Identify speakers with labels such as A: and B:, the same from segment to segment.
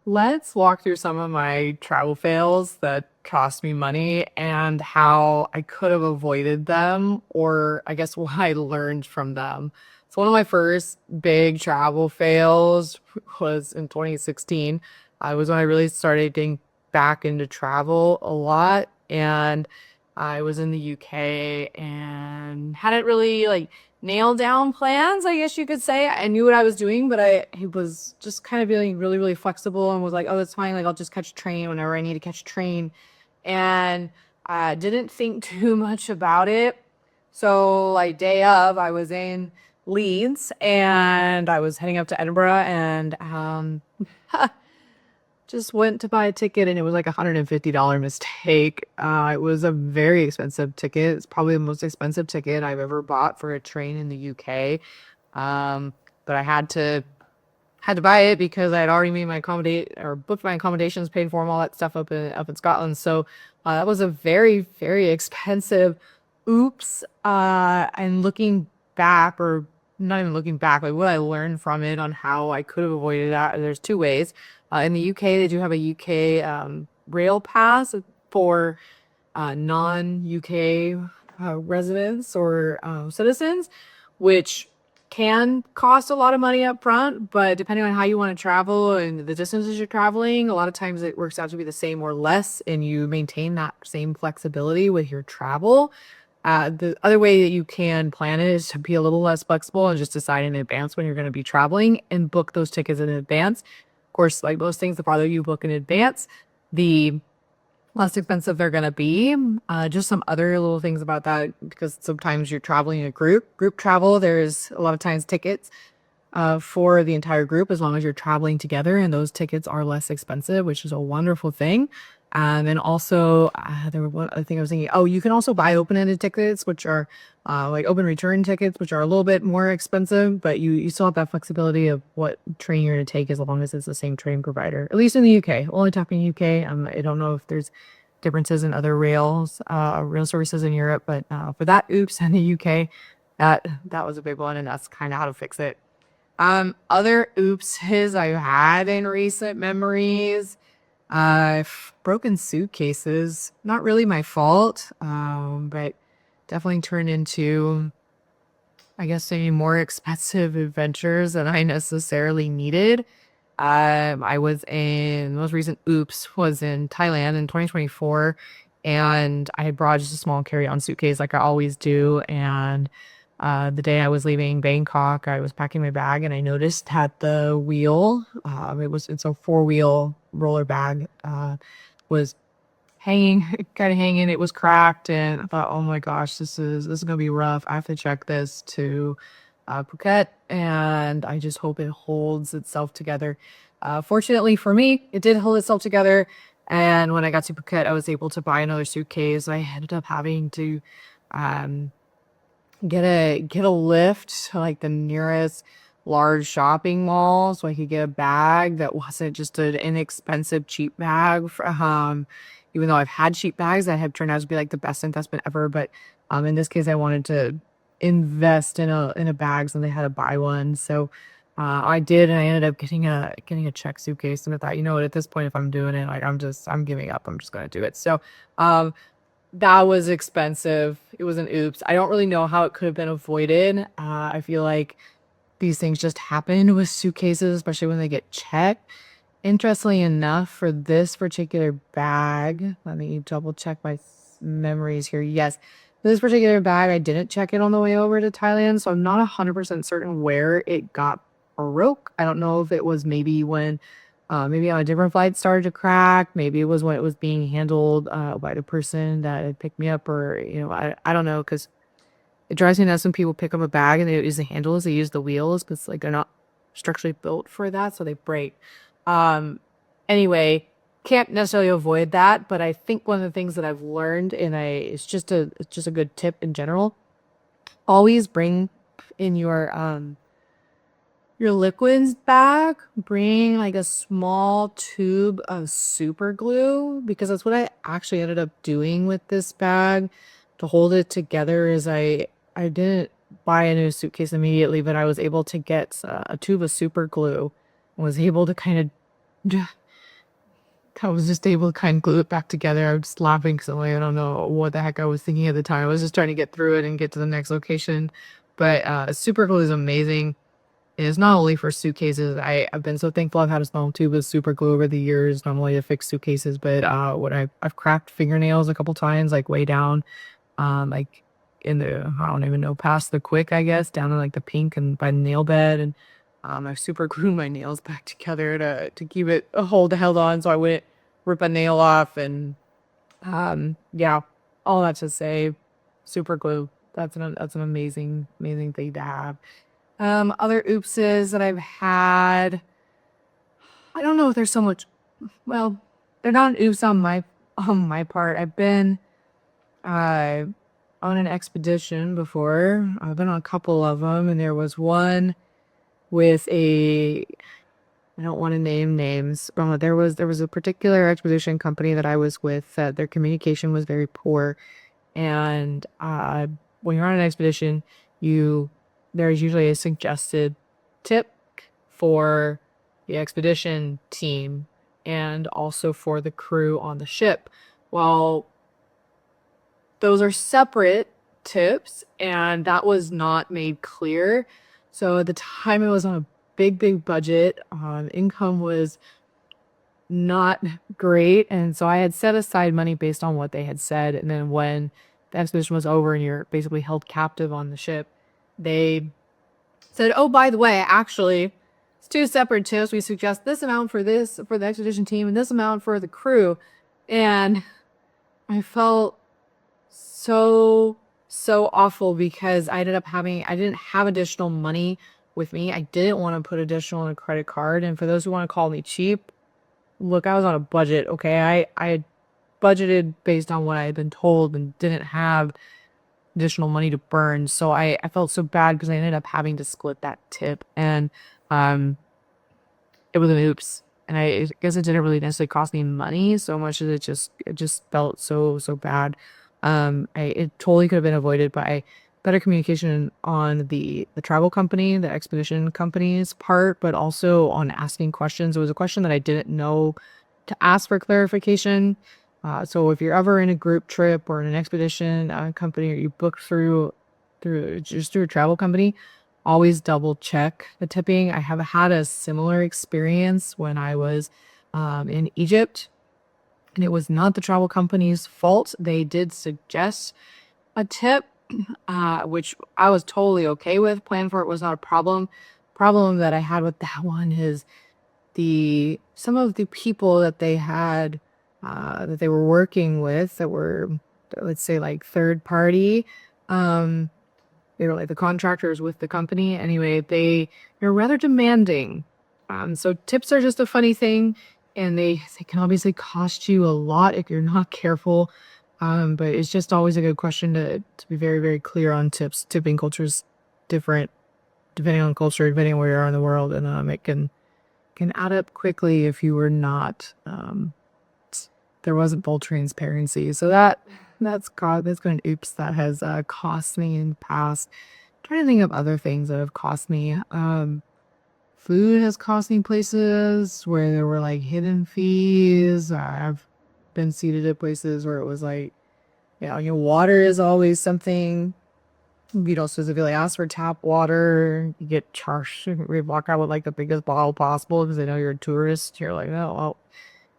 A: Let's walk through some of my travel fails that cost me money and how I could have avoided them, or I guess what I learned from them. So, one of my first big travel fails was in 2016. I was when I really started getting back into travel a lot, and I was in the UK and hadn't really nail down plans, I guess you could say. I knew what I was doing, but I was just kind of feeling really, really flexible and was like, oh, that's fine. Like, I'll just catch a train whenever I need to catch a train. And I didn't think too much about it. So, like, day of, I was in Leeds and I was heading up to Edinburgh and just went to buy a ticket and it was like $150 mistake. It was a very expensive ticket. It's probably the most expensive ticket I've ever bought for a train in the UK. Um, but I had to buy it because I had already made my accommodate or booked my accommodations, paid for them, all that stuff up in Scotland. So that was a very, very expensive oops. And looking back, or not even looking back, like what I learned from it on how I could have avoided that. There's two ways. In the UK, they do have a UK rail pass for non-UK residents or citizens, which can cost a lot of money up front, but depending on how you want to travel and the distances you're traveling, a lot of times it works out to be the same or less, and you maintain that same flexibility with your travel. The other way that you can plan it is to be a little less flexible and just decide in advance when you're going to be traveling and book those tickets in advance. Of course, like most things, the farther you book in advance, the less expensive they're gonna be. Just some other little things about that because sometimes you're traveling in a group travel. There's a lot of times tickets for the entire group as long as you're traveling together, and those tickets are less expensive, which is a wonderful thing. And also, there was one other thing I was thinking. Oh, you can also buy open-ended tickets, which are like open return tickets, which are a little bit more expensive, but you still have that flexibility of what train you're going to take as long as it's the same train provider. At least in the UK, only talking UK. I don't know if there's differences in other rail services in Europe, but for that, oops, in the UK, that was a big one, and that's kind of how to fix it. Other oopses I've had in recent memories. Broken suitcases. Not really my fault, but definitely turned into, I guess, maybe more expensive adventures than I necessarily needed. I was in most recent oops was in Thailand in 2024, and I had brought just a small carry-on suitcase like I always do. And the day I was leaving Bangkok, I was packing my bag and I noticed that the wheel, it's a four-wheel roller bag, was hanging, kind of hanging. It was cracked, and I thought, oh my gosh, this is gonna be rough. I have to check this to Phuket, and I just hope it holds itself together. Fortunately for me, it did hold itself together. And when I got to Phuket, I was able to buy another suitcase. I ended up having to um, get a lift to like the nearest large shopping mall so I could get a bag that wasn't just an inexpensive cheap bag. Even though I've had cheap bags that have turned out to be like the best investment ever, but in this case, I wanted to invest in a bag, so they had to buy one. So I did, and I ended up getting a check suitcase. And I thought, you know what, at this point, if I'm doing it, like I'm giving up. I'm just gonna do it. So um, that was expensive. It was an oops. I don't really know how it could have been avoided. I feel like these things just happen with suitcases, especially when they get checked. Interestingly enough, for this particular bag, let me double check my memories here. Yes, this particular bag, I didn't check it on the way over to Thailand, so I'm not 100% certain where it got broke. I don't know if it was maybe when maybe on a different flight started to crack. Maybe it was when it was being handled by the person that had picked me up, or I don't know, because it drives me nuts when people pick up a bag and they don't use the handles, they use the wheels because like they're not structurally built for that, so they break. Um, anyway, can't necessarily avoid that, but I think one of the things that I've learned, and it's just a good tip in general. Always bring in your liquids bag, bring like a small tube of super glue, because that's what I actually ended up doing with this bag to hold it together. Is I didn't buy a new suitcase immediately, but I was able to get a tube of super glue and was able to kind of I was just able to kind of glue it back together. I was just laughing because I don't know what the heck I was thinking at the time. I was just trying to get through it and get to the next location. But super glue is amazing. It is not only for suitcases. I've been so thankful I've had a small tube of super glue over the years, not only to fix suitcases, but when I've cracked fingernails a couple times, like way down, like in the, I don't even know, past the quick, I guess, down in like the pink and by the nail bed. And I've super glued my nails back together to keep it held on so I wouldn't rip a nail off. And yeah, all that to say, super glue. That's an amazing thing to have. Other oopses that I've had, I don't know if there's so much, well, they're not an oops on my part. I've been uh on an expedition before. I've been on a couple of them, and there was one with I don't want to name names. There was a particular expedition company that I was with that their communication was very poor. And when you're on an expedition, you there's usually a suggested tip for the expedition team and also for the crew on the ship. Well, those are separate tips, and that was not made clear. So at the time, it was on a big budget. Income was not great. And so I had set aside money based on what they had said. And then when the expedition was over and you're basically held captive on the ship, they said, oh, by the way, actually, it's two separate tips. We suggest this amount for the expedition team and this amount for the crew. And I felt so awful because I didn't have additional money with me. I didn't want to put additional on a credit card. And for those who want to call me cheap, look, I was on a budget, okay? I had budgeted based on what I had been told and didn't have additional money to burn. So I felt so bad because I ended up having to split that tip. And um it was an oops. And I guess it didn't really necessarily cost me money so much as it just felt so bad. It totally could have been avoided by better communication on the travel company, the expedition company's part, but also on asking questions. It was a question that I didn't know to ask for clarification. So if you're ever in a group trip or in an expedition company, or you book through a travel company, always double check the tipping. I have had a similar experience when I was in Egypt, and it was not the travel company's fault. They did suggest a tip, which I was totally okay with. Plan for it was not a problem. Problem that I had with that one is some of the people that they had that they were working with that were, let's say, like third party. They were like the contractors with the company. Anyway, they're rather demanding. So tips are just a funny thing, and they can obviously cost you a lot if you're not careful. But it's just always a good question to be very clear on tips. Tipping culture is different depending on culture, depending on where you are in the world, and it can add up quickly if you were not there wasn't full transparency. So that's going to oops, that has cost me in the past. Trying to think of other things that have cost me. Food has cost me places where there were like hidden fees. I've been seated at places where it was like, water is always something. You don't specifically ask for tap water. You get charged. We walk out with like the biggest bottle possible because they know you're a tourist. You're like, oh, well,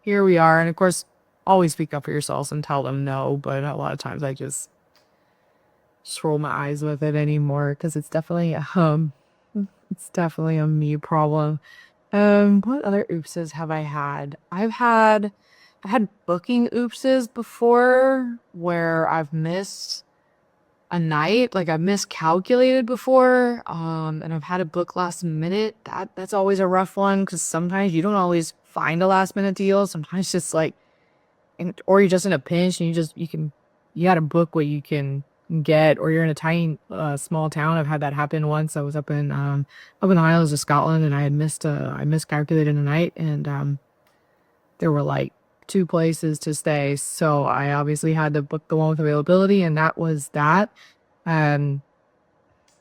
A: here we are. And of course, always speak up for yourselves and tell them no. But a lot of times I just roll my eyes with it anymore because it's definitely a me problem. What other oopses have I had? I've had booking oopses before where I've missed a night, like I've miscalculated before, and I've had to book last minute. That's always a rough one because sometimes you don't always find a last minute deal. Sometimes just like, or you're just in a pinch and you got to book what you can get, or you're in a tiny small town. I've had that happen once. I was up in the Highlands of Scotland, and I miscalculated a night, and there were like two places to stay, so I obviously had to book the one with availability, and that was that. Um,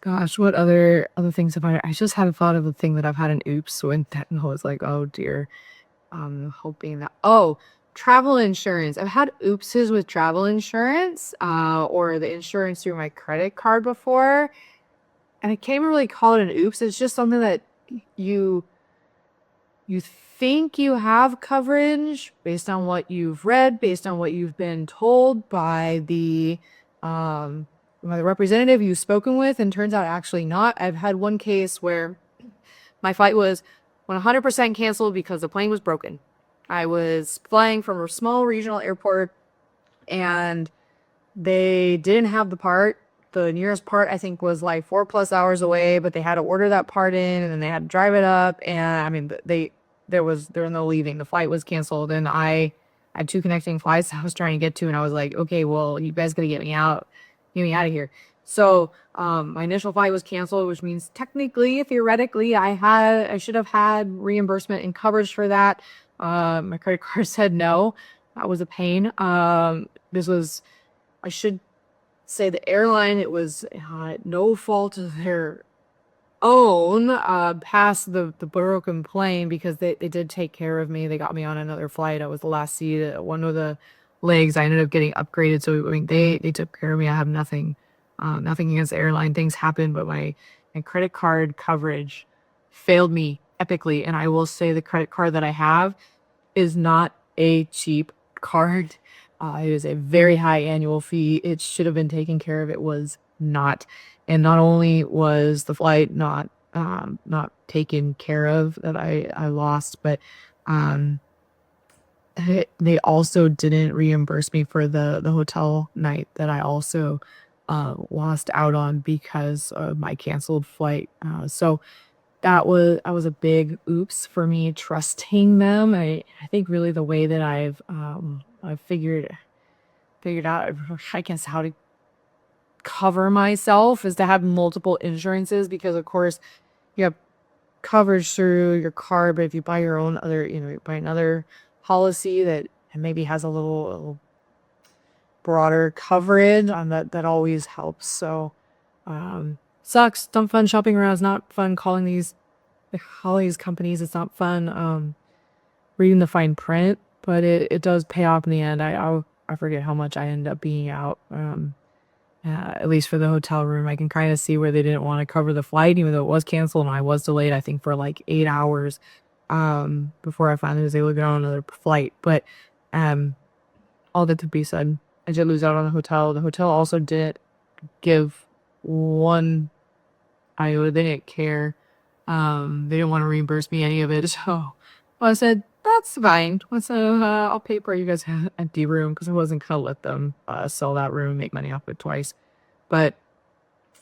A: Gosh, what other things have I just had a thought of a thing that I've had an oops when that, and I was like, oh dear. hoping that, oh, travel insurance. I've had oopses with travel insurance, or the insurance through my credit card before. And I can't even really call it an oops. It's just something that you you think you have coverage based on what you've read, based on what you've been told um by the representative you've spoken with, and turns out actually not. I've had one case where my flight was 100% canceled because the plane was broken. I was flying from a small regional airport and they didn't have the part. The nearest part I think was like 4+ hours away, but they had to order that part in and then they had to drive it up. And I mean, there was no leaving. The flight was canceled, and I had two connecting flights I was trying to get to, and I was like, okay, well, you guys gotta get me out of here. So my initial flight was canceled, which means technically, theoretically, I should have had reimbursement and coverage for that. My credit card said no. That was a pain. This was, I should say, the airline, it was no fault of their own, past the broken plane, because they did take care of me. They got me on another flight. I was the last seat. One of the legs I ended up getting upgraded. So I mean, they took care of me. I have nothing against the airline. Things happen, but my credit card coverage failed me epically. And I will say the credit card that I have is not a cheap card. It is a very high annual fee. It should have been taken care of. It was not. And not only was the flight not taken care of that I lost, but um, they also didn't reimburse me for the hotel night that I also lost out on because of my canceled flight. So that was a big oops for me trusting them. I think really the way that I've figured out, I guess, how to cover myself is to have multiple insurances, because of course you have coverage through your card, but if you buy your own other, you buy another policy that maybe has a little broader coverage on that always helps. So sucks. It's not fun shopping around. It's not fun calling all these companies. It's not fun reading the fine print, but it does pay off in the end. I forget how much I ended up being out. At least for the hotel room, I can kind of see where they didn't want to cover the flight, even though it was canceled and I was delayed, I think, for like 8 hours before I finally was able to get on another flight. But um, all that to be said, I did lose out on the hotel. The hotel also did give one iota. They didn't care. They didn't want to reimburse me any of it. So I said, that's fine. So I'll pay for you guys' empty room, because I wasn't gonna let them sell that room and make money off it twice. But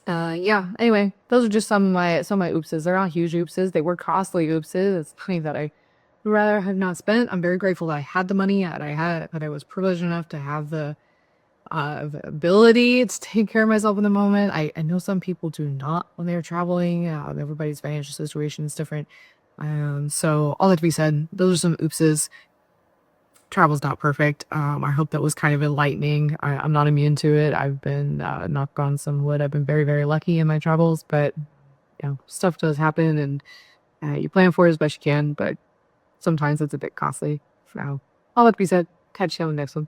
A: yeah. Anyway, those are just some of my oopses. They're not huge oopses. They were costly oopses. It's money that I would rather have not spent. I'm very grateful that I had the money, that I was privileged enough to have the ability to take care of myself in the moment. I know some people do not when they're traveling. Everybody's financial situation is different. So all that to be said, those are some oopses. Travel's not perfect. I hope that was kind of enlightening. I'm not immune to it. I've been, knock on some wood, I've been very, very lucky in my travels, but stuff does happen, and you plan for it as best you can, but sometimes it's a bit costly. So all that to be said, catch you on the next one.